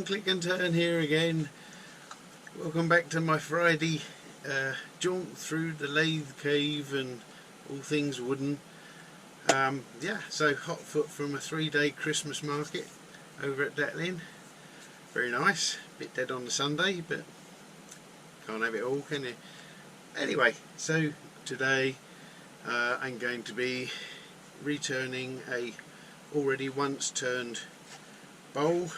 Click and Turn here again. Welcome back to my Friday jaunt through the lathe cave and all things wooden. Yeah, so hot foot from a 3-day Christmas market over at Datlin. Very nice, bit dead on the Sunday, but can't have it all, can you? Anyway, so today I'm going to be returning a already once turned bowl.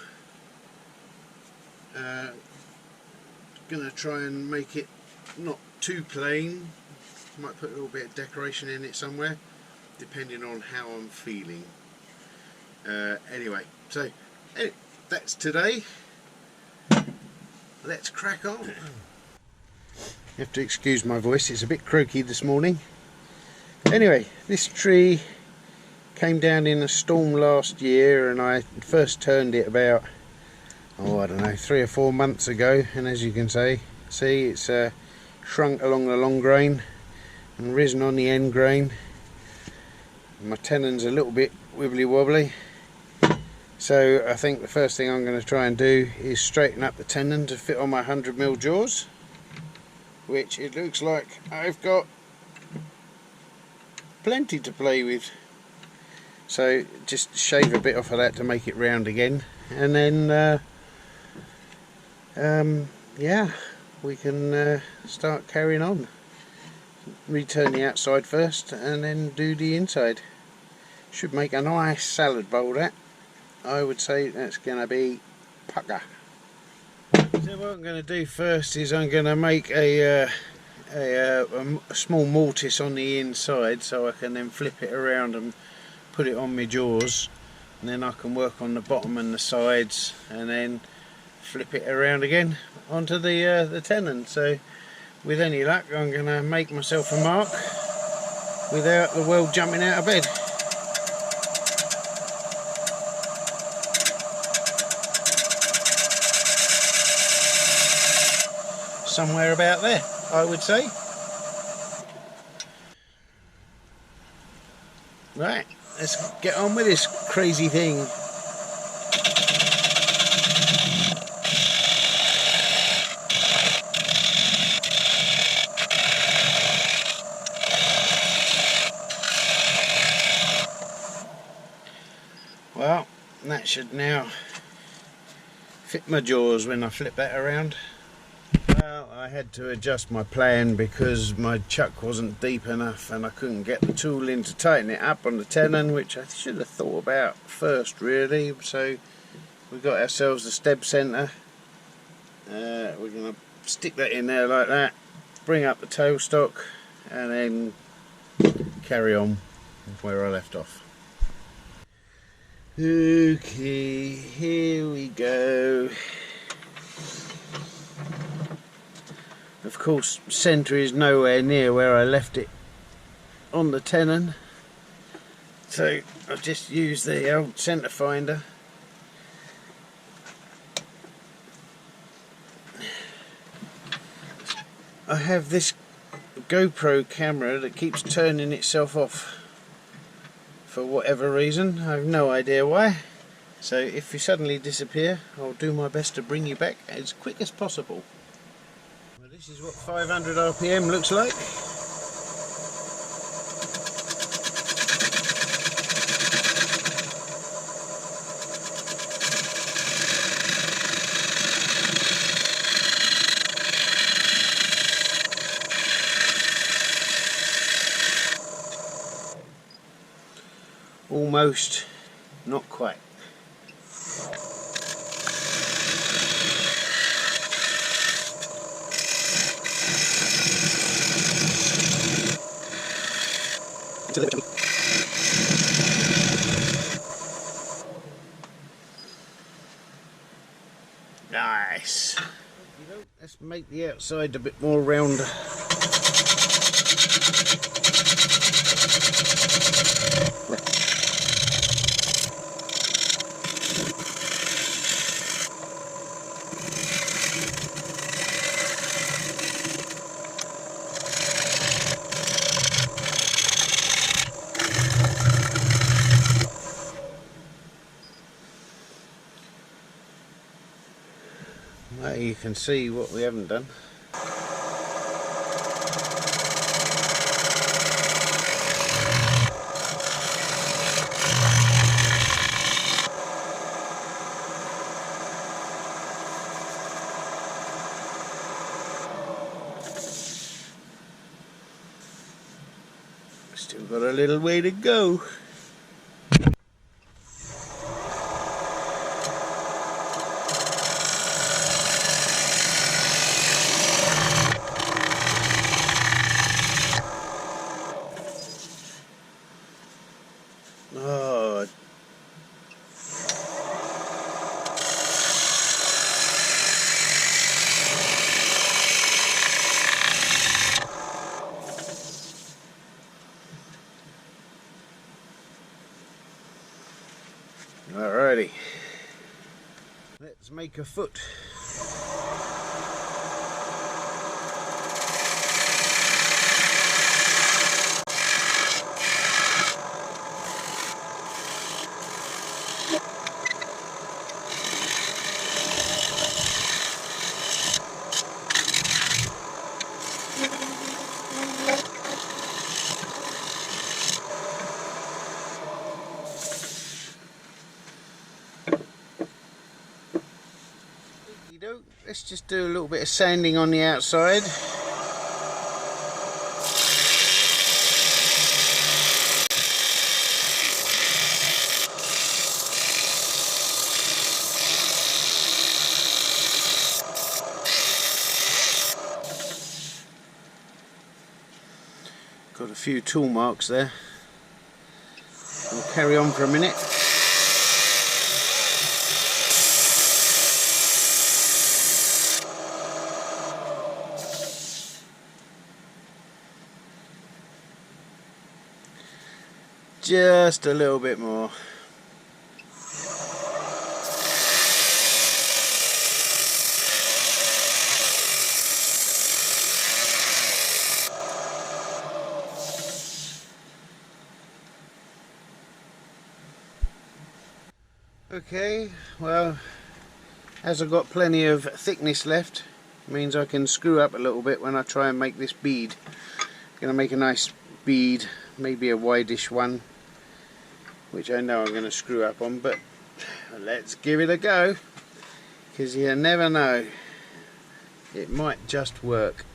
Gonna try and make it not too plain. Might put a little bit of decoration in it somewhere, depending on how I'm feeling. Anyway, so that's today. Let's crack on. You have to excuse my voice, it's a bit croaky this morning. Anyway, this tree came down in a storm last year, and I first turned it about, I don't know, 3 or 4 months ago, and as you can see it's shrunk along the long grain and risen on the end grain. My tenon's a little bit wibbly wobbly, so I think the first thing I'm going to try and do is straighten up the tenon to fit on my 100mm jaws, which it looks like I've got plenty to play with. So just shave a bit off of that to make it round again, and then yeah, we can start carrying on. Return the outside first and then do the inside. Should make a nice salad bowl, that. I would say that's going to be pucker. So what I'm going to do first is I'm going to make a small mortise on the inside, so I can then flip it around and put it on my jaws, and then I can work on the bottom and the sides, and then flip it around again onto the tenon. So with any luck I'm going to make myself a mark without the world jumping out of bed. Somewhere about there, I would say. Right, let's get on with this crazy thing. Well, that should now fit my jaws when I flip that around. Well, I had to adjust my plan because my chuck wasn't deep enough and I couldn't get the tool in to tighten it up on the tenon, which I should have thought about first really. So we got ourselves a steb centre. We're going to stick that in there like that, bring up the tailstock, and then carry on where I left off. Okay, here we go. Of course, centre is nowhere near where I left it on the tenon, so I've just used the old centre finder. I have this GoPro camera that keeps turning itself off for whatever reason. I have no idea why. So if you suddenly disappear, I'll do my best to bring you back as quick as possible. Well, this is what 500 RPM looks like. Almost, not quite. Nice. Let's make the outside a bit more round. can see what we haven't done. Still got a little way to go. Oh. Alrighty, let's make a foot. Let's just do a little bit of sanding on the outside. Got a few tool marks there. We'll carry on for a minute. Just a little bit more. Okay, well, as I've got plenty of thickness left, means I can screw up a little bit when I try and make this bead. I'm going to make a nice bead, maybe a wideish one, which I know I'm going to screw up on, but let's give it a go, because you never know, it might just work.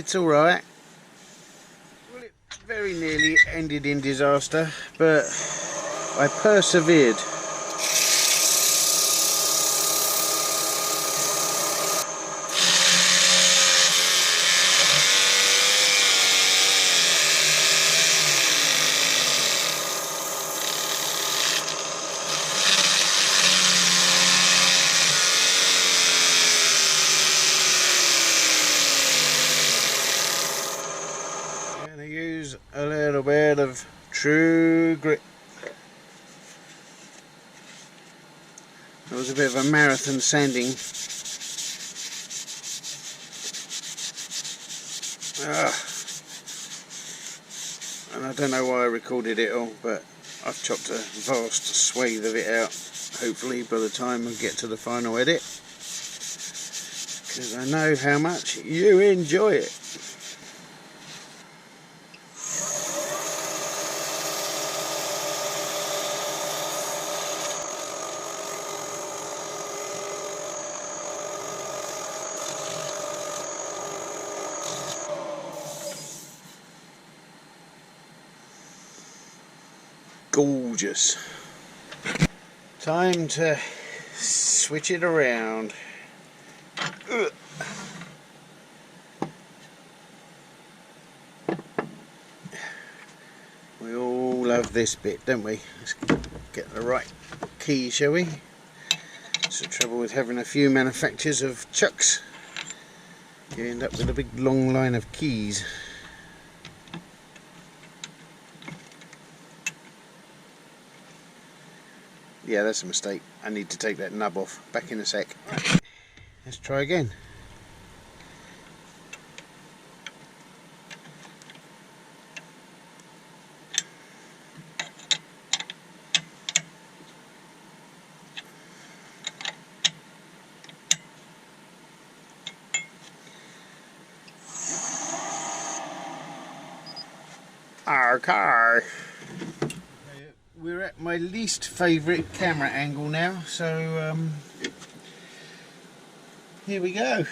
it's alright. Well, it very nearly ended in disaster, but I persevered. Use a little bit of true grit. It was a bit of a marathon sanding. And I don't know why I recorded it all, but I've chopped a vast swathe of it out, hopefully by the time I get to the final edit, because I know how much you enjoy it. Gorgeous. Time to switch it around. Ugh. We all love this bit, don't we? Let's get the right key, shall we? It's the trouble with having a few manufacturers of chucks. You end up with a big long line of keys. Yeah, that's a mistake. I need to take that nub off. Back in a sec. Right. Let's try again. Our car. We're at my least favourite camera angle now, so here we go.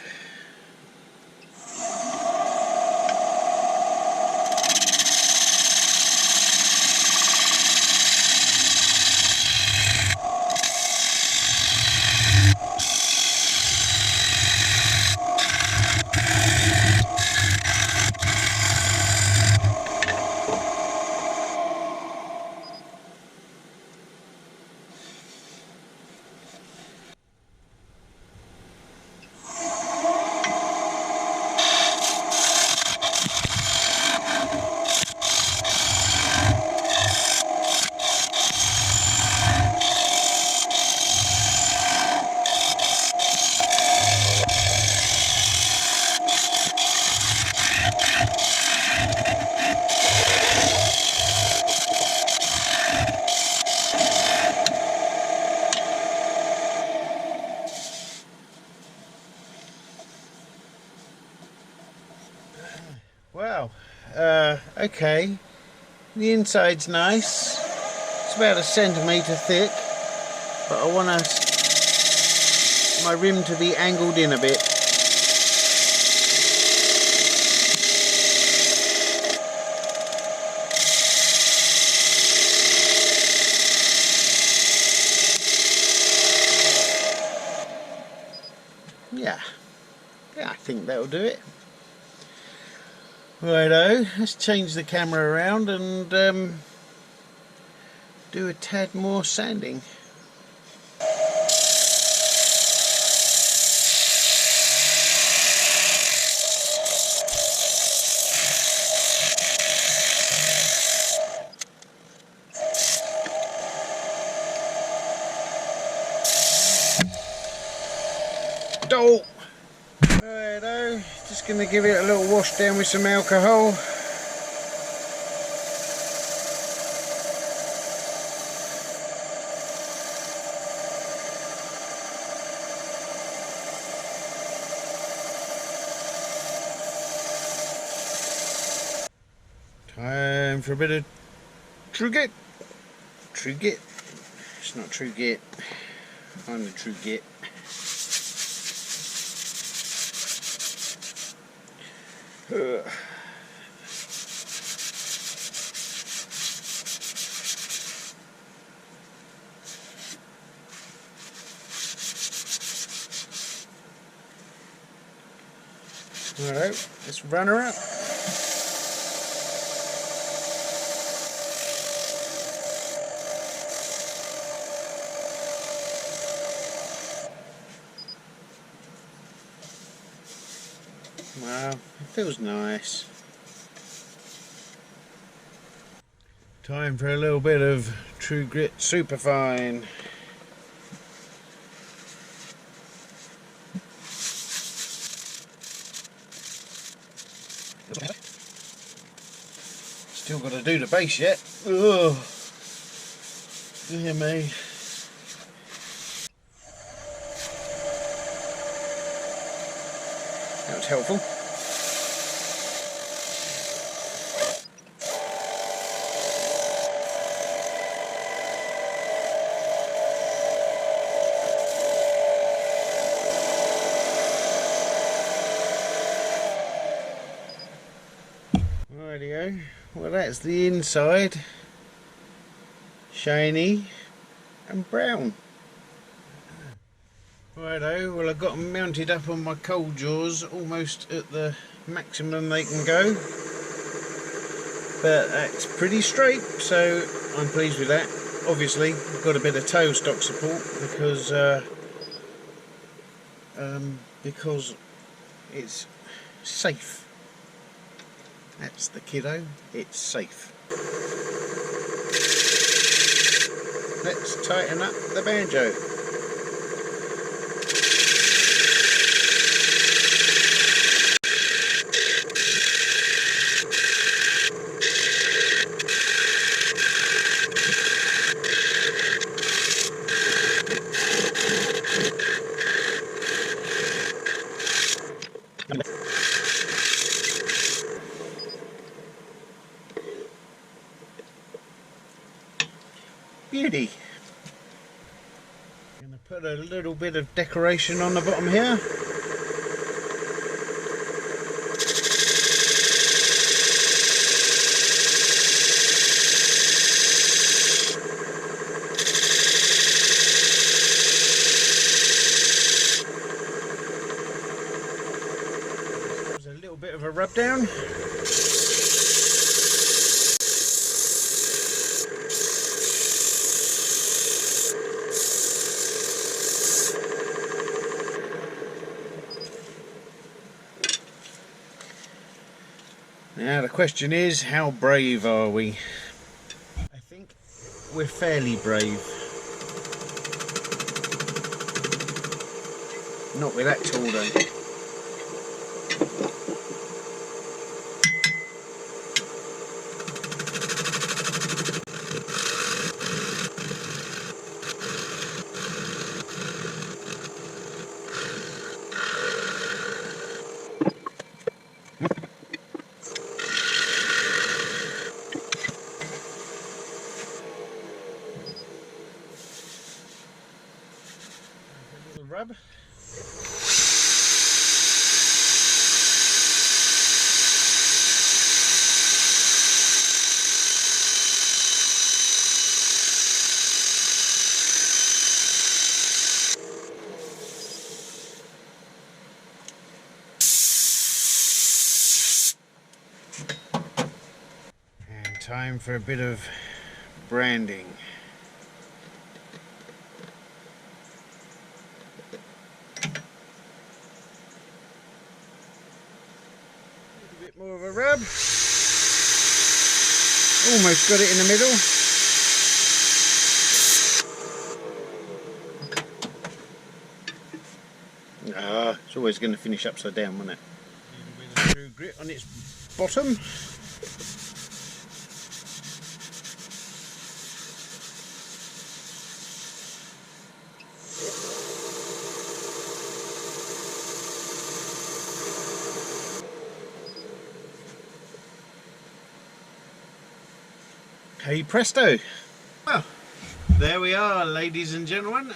Wow, okay, the inside's nice. It's about 1 centimetre thick, but I want my rim to be angled in a bit. Yeah, I think that'll do it. Righto, let's change the camera around and do a tad more sanding. Oh! Righto, just going to give it a little wash down with some alcohol. Time for a bit of True Grit. True Grit. It's not True Grit. I'm the True Grit. Alright, let's run her up. Wow, it feels nice. Time for a little bit of True Grit Superfine. Still got to do the base yet. Ugh. Dear me. That was helpful. Rightio. Well, that's the inside. Shiny and brown. Righto, well I've got them mounted up on my cold jaws almost at the maximum they can go, but that's pretty straight, so I'm pleased with that. Obviously I've got a bit of toe stock support because it's safe. That's the kiddo, it's safe. Let's tighten up the banjo. Beauty. I'm going to put a little bit of decoration on the bottom here. There's a little bit of a rub down. Now the question is, how brave are we? I think we're fairly brave. Not with that tool though. Rub. And time for a bit of branding. More of a rub. Almost got it in the middle. It's always going to finish upside down, won't it? A little bit of True Grit on its bottom. Hey presto! Well, there we are, ladies and gentlemen.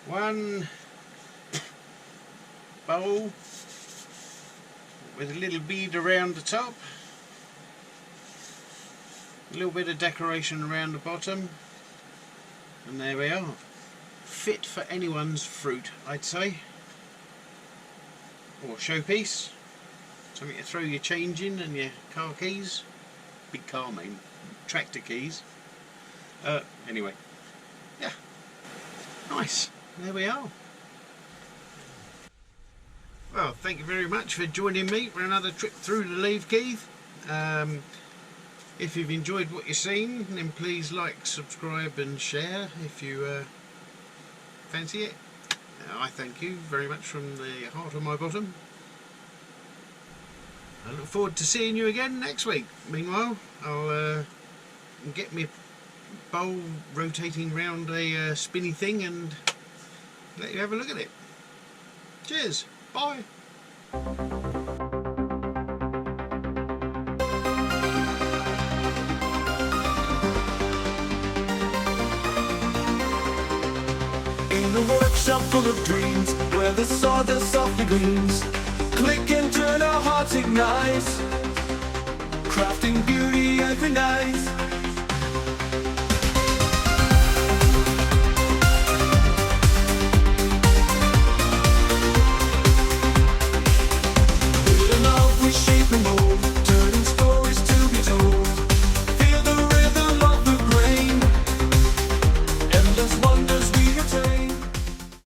One bowl with a little bead around the top, a little bit of decoration around the bottom, and there we are. Fit for anyone's fruit, I'd say, or showpiece. Something to throw your change in and your car keys. Big car, I mean, tractor keys. Anyway, yeah, nice. There we are. Well, thank you very much for joining me for another trip through the lathe key. If you've enjoyed what you've seen, then please like, subscribe and share if you fancy it. I thank you very much from the heart of my bottom. I look forward to seeing you again next week. Meanwhile, I'll get my bowl rotating round a spinny thing and let you have a look at it. Cheers, bye. In a workshop full of dreams, where the sawdust softly gleams, click and turn our hearts ignite, crafting beauty